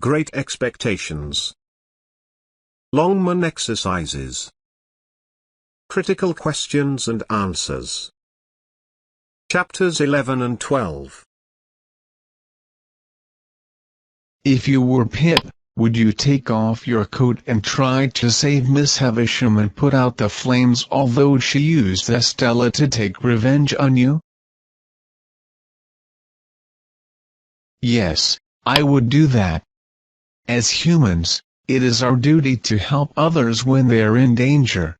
Great expectations. Longman exercises. Critical questions and answers. Chapters 11 and 12. If you were Pip, would you take off your coat and try to save Miss Havisham and put out the flames although she used Estella to take revenge on you? Yes, I would do that. As humans, it is our duty to help others when they are in danger.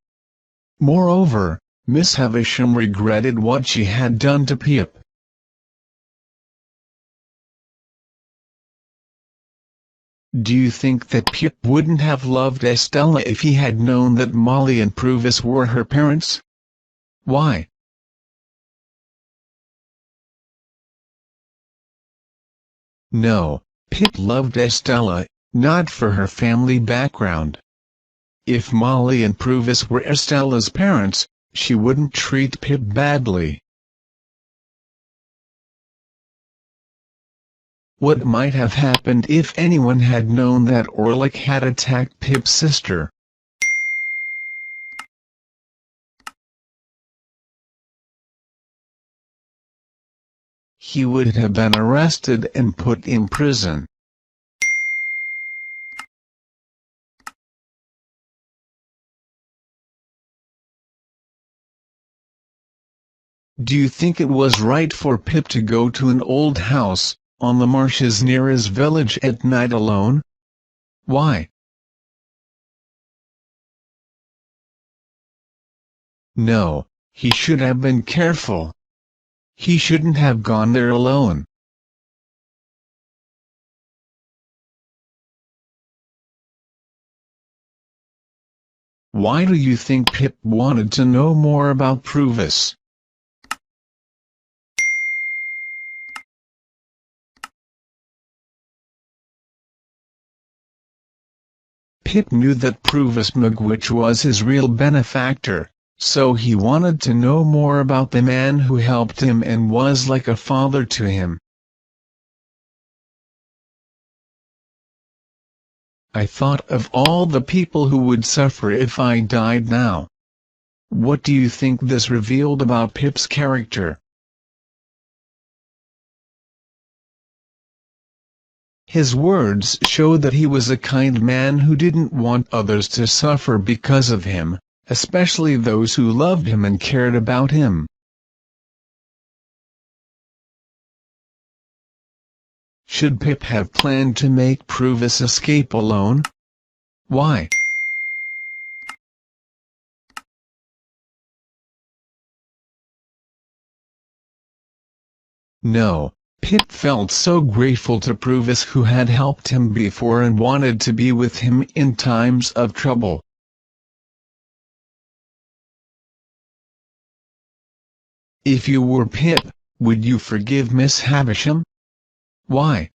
Moreover, Miss Havisham regretted what she had done to Pip. Do you think that Pip wouldn't have loved Estella if he had known that Molly and Provis were her parents? Why? No, Pip loved Estella, not for her family background. If Molly and Provis were Estella's parents, she wouldn't treat Pip badly. What might have happened if anyone had known that Orlick had attacked Pip's sister? He would have been arrested and put in prison. Do you think it was right for Pip to go to an old house on the marshes near his village at night alone? Why? No, he should have been careful. He shouldn't have gone there alone. Why do you think Pip wanted to know more about Provis? Pip knew that Provis Magwitch was his real benefactor, so he wanted to know more about the man who helped him and was like a father to him. I thought of all the people who would suffer if I died now. What do you think this revealed about Pip's character? His words showed that he was a kind man who didn't want others to suffer because of him, especially those who loved him and cared about him. Should Pip have planned to make Provis escape alone? Why? No, Pip felt so grateful to Provis who had helped him before and wanted to be with him in times of trouble. If you were Pip, would you forgive Miss Havisham? Why?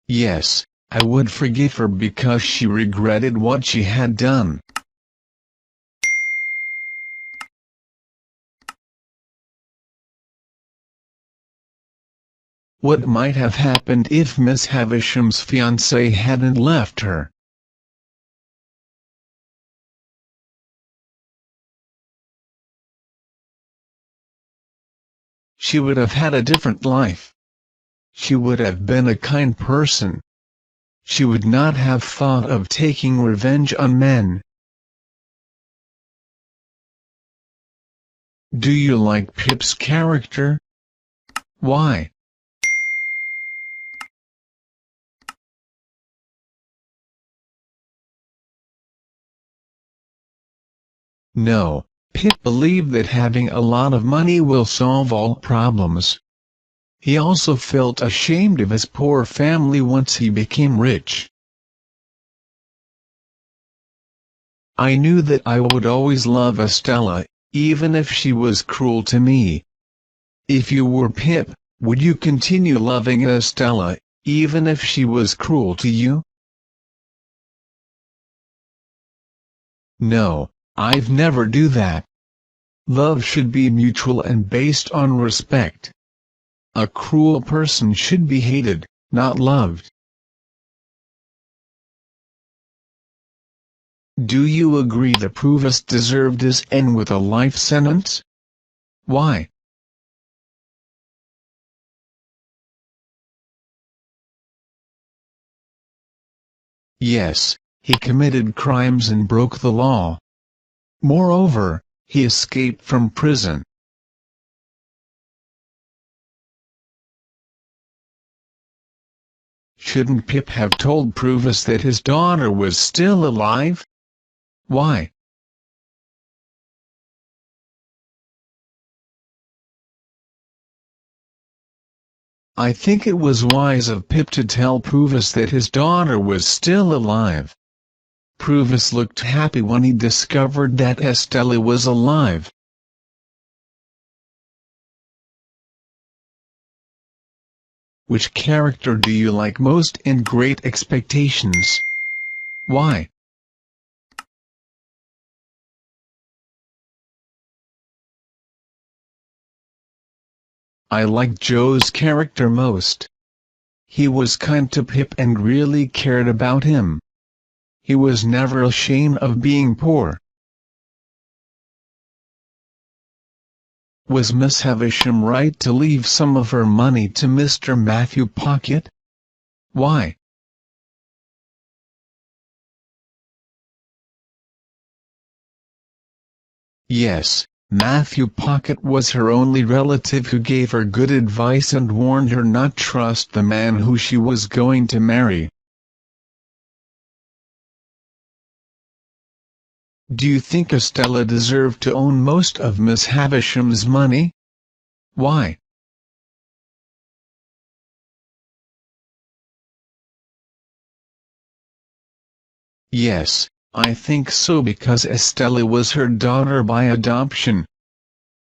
Yes, I would forgive her because she regretted what she had done. What might have happened if Miss Havisham's fiancé hadn't left her? She would have had a different life. She would have been a kind person. She would not have thought of taking revenge on men. Do you like Pip's character? Why? No, Pip believed that having a lot of money will solve all problems. He also felt ashamed of his poor family once he became rich. I knew that I would always love Estella, even if she was cruel to me. If you were Pip, would you continue loving Estella, even if she was cruel to you? No, I'd never do that. Love should be mutual and based on respect. A cruel person should be hated, not loved. Do you agree that Provost deserved his end with a life sentence? Why? Yes, he committed crimes and broke the law. Moreover, he escaped from prison. Shouldn't Pip have told Provost that his daughter was still alive? Why? I think it was wise of Pip to tell Provost that his daughter was still alive. Provost looked happy when he discovered that Estella was alive. Which character do you like most in Great Expectations? Why? I like Joe's character most. He was kind to Pip and really cared about him. He was never ashamed of being poor. Was Miss Havisham right to leave some of her money to Mr. Matthew Pocket? Why? Yes, Matthew Pocket was her only relative who gave her good advice and warned her not to trust the man who she was going to marry. Do you think Estella deserved to own most of Miss Havisham's money? Why? Yes, I think so because Estella was her daughter by adoption.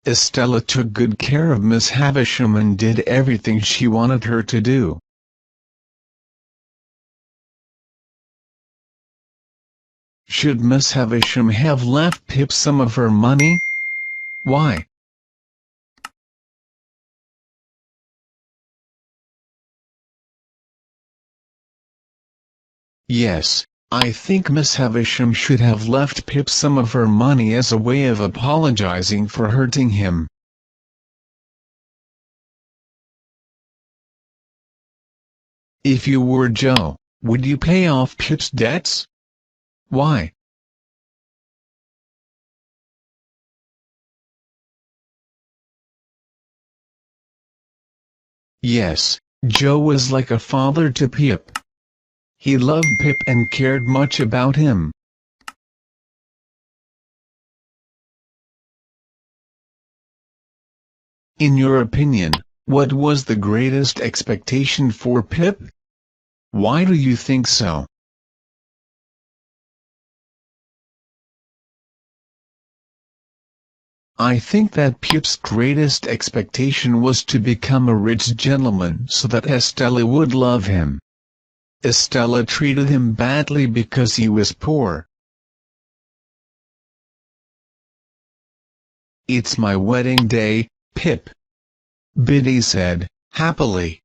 Estella took good care of Miss Havisham and did everything she wanted her to do. Should Miss Havisham have left Pip some of her money? Why? Yes, I think Miss Havisham should have left Pip some of her money as a way of apologizing for hurting him. If you were Joe, would you pay off Pip's debts? Why? Yes, Joe was like a father to Pip. He loved Pip and cared much about him. In your opinion, what was the greatest expectation for Pip? Why do you think so? I think that Pip's greatest expectation was to become a rich gentleman so that Estella would love him. Estella treated him badly because he was poor. It's my wedding day, Pip, Biddy said, happily.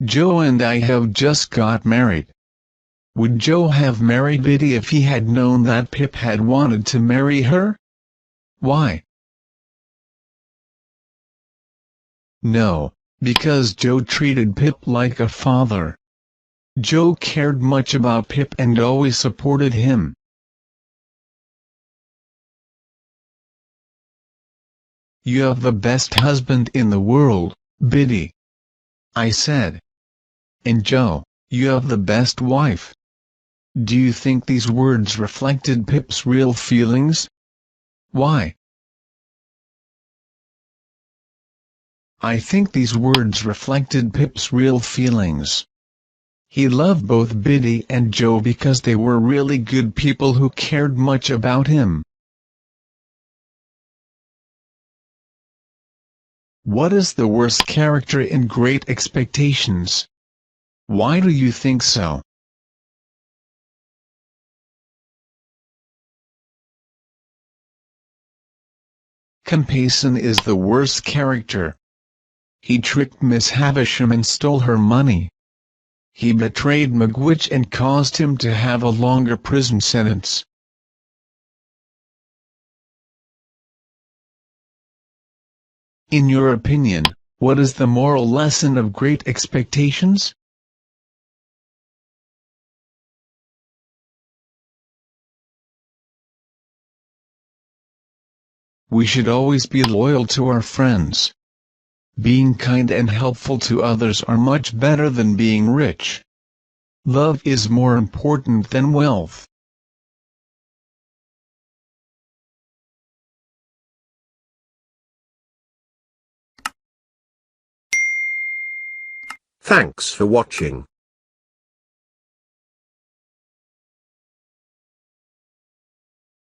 Joe and I have just got married. Would Joe have married Biddy if he had known that Pip had wanted to marry her? Why? No, because Joe treated Pip like a father. Joe cared much about Pip and always supported him. You have the best husband in the world, Biddy, I said. And Joe, you have the best wife. Do you think these words reflected Pip's real feelings? Why? I think these words reflected Pip's real feelings. He loved both Biddy and Joe because they were really good people who cared much about him. What is the worst character in Great Expectations? Why do you think so? Compayson is the worst character. He tricked Miss Havisham and stole her money. He betrayed Magwitch and caused him to have a longer prison sentence. In your opinion, what is the moral lesson of Great Expectations? We should always be loyal to our friends. Being kind and helpful to others are much better than being rich. Love is more important than wealth. Thanks for watching.